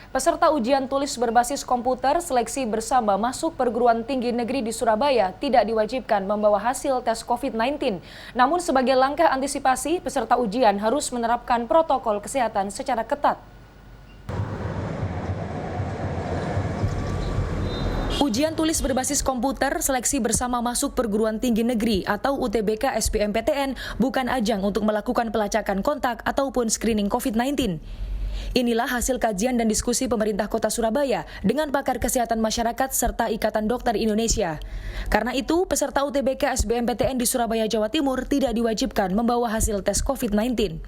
Peserta ujian tulis berbasis komputer seleksi bersama masuk perguruan tinggi negeri di Surabaya tidak diwajibkan membawa hasil tes COVID-19. Namun sebagai langkah antisipasi, peserta ujian harus menerapkan protokol kesehatan secara ketat. Ujian tulis berbasis komputer seleksi bersama masuk perguruan tinggi negeri atau UTBK SBMPTN bukan ajang untuk melakukan pelacakan kontak ataupun screening COVID-19. Inilah hasil kajian dan diskusi pemerintah Kota Surabaya dengan pakar kesehatan masyarakat serta Ikatan Dokter Indonesia. Karena itu, peserta UTBK SBMPTN di Surabaya, Jawa Timur tidak diwajibkan membawa hasil tes COVID-19.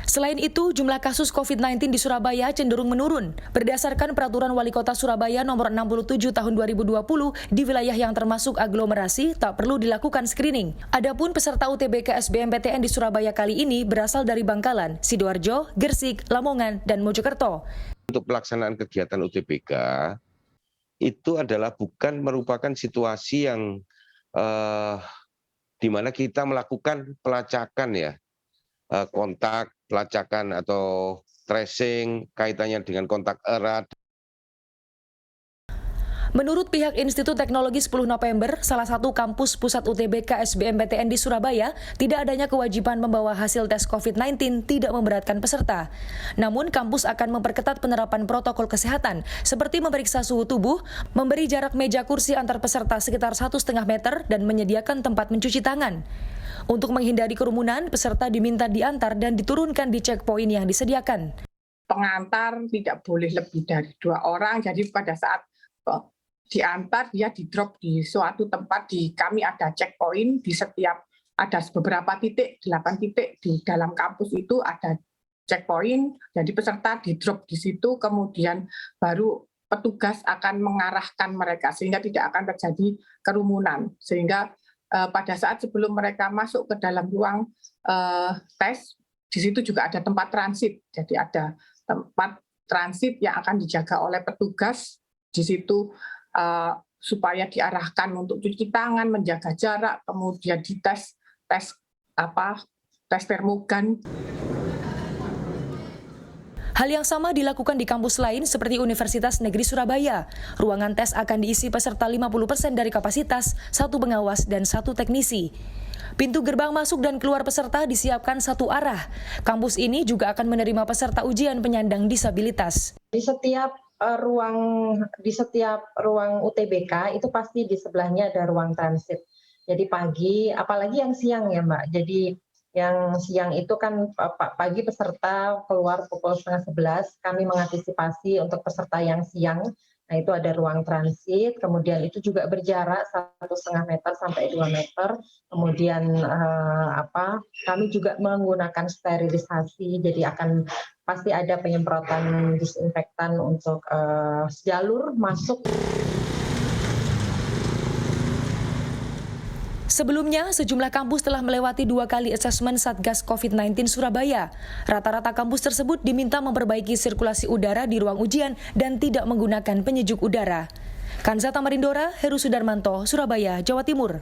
Selain itu, jumlah kasus COVID-19 di Surabaya cenderung menurun. Berdasarkan Peraturan Wali Kota Surabaya Nomor 67 Tahun 2020, di wilayah yang termasuk aglomerasi tak perlu dilakukan screening. Adapun peserta UTBK SBMPTN di Surabaya kali ini berasal dari Bangkalan, Sidoarjo, Gersik, Lamongan, dan Mojokerto. Untuk pelaksanaan kegiatan UTBK, itu adalah bukan merupakan situasi yang di mana kita melakukan pelacakan ya, kontak, pelacakan atau tracing kaitannya dengan kontak erat. Menurut pihak Institut Teknologi 10 November, salah satu kampus pusat UTBK SBMPTN di Surabaya, tidak adanya kewajiban membawa hasil tes COVID-19 tidak memberatkan peserta. Namun, kampus akan memperketat penerapan protokol kesehatan, seperti memeriksa suhu tubuh, memberi jarak meja kursi antar peserta sekitar 1,5 meter, dan menyediakan tempat mencuci tangan. Untuk menghindari kerumunan, peserta diminta diantar dan diturunkan di checkpoint yang disediakan. Pengantar tidak boleh lebih dari 2 orang, jadi pada saat diantar dia di-drop di suatu tempat. Kami ada checkpoint di setiap, ada beberapa titik, 8 titik di dalam kampus itu ada checkpoint, jadi peserta di-drop di situ, kemudian baru petugas akan mengarahkan mereka sehingga tidak akan terjadi kerumunan, sehingga pada saat sebelum mereka masuk ke dalam ruang tes, di situ juga ada tempat transit. Jadi ada tempat transit yang akan dijaga oleh petugas di situ supaya diarahkan untuk cuci tangan, menjaga jarak, kemudian dites tes termogan. Hal yang sama dilakukan di kampus lain seperti Universitas Negeri Surabaya. Ruangan tes akan diisi peserta 50% dari kapasitas, 1 pengawas dan 1 teknisi. Pintu gerbang masuk dan keluar peserta disiapkan satu arah. Kampus ini juga akan menerima peserta ujian penyandang disabilitas. Di setiap ruang UTBK itu pasti di sebelahnya ada ruang transit. Jadi pagi, apalagi yang siang ya Mbak. Jadi yang siang itu kan pagi peserta keluar pukul 10:30, kami mengantisipasi untuk peserta yang siang, nah itu ada ruang transit, kemudian itu juga berjarak 1,5 meter sampai 2 meter, kemudian kami juga menggunakan sterilisasi, jadi akan pasti ada penyemprotan disinfektan untuk jalur masuk. Sebelumnya, sejumlah kampus telah melewati 2 kali asesmen Satgas COVID-19 Surabaya. Rata-rata kampus tersebut diminta memperbaiki sirkulasi udara di ruang ujian dan tidak menggunakan penyejuk udara. Kanza Tamarindora, Heru Sudarmanto, Surabaya, Jawa Timur.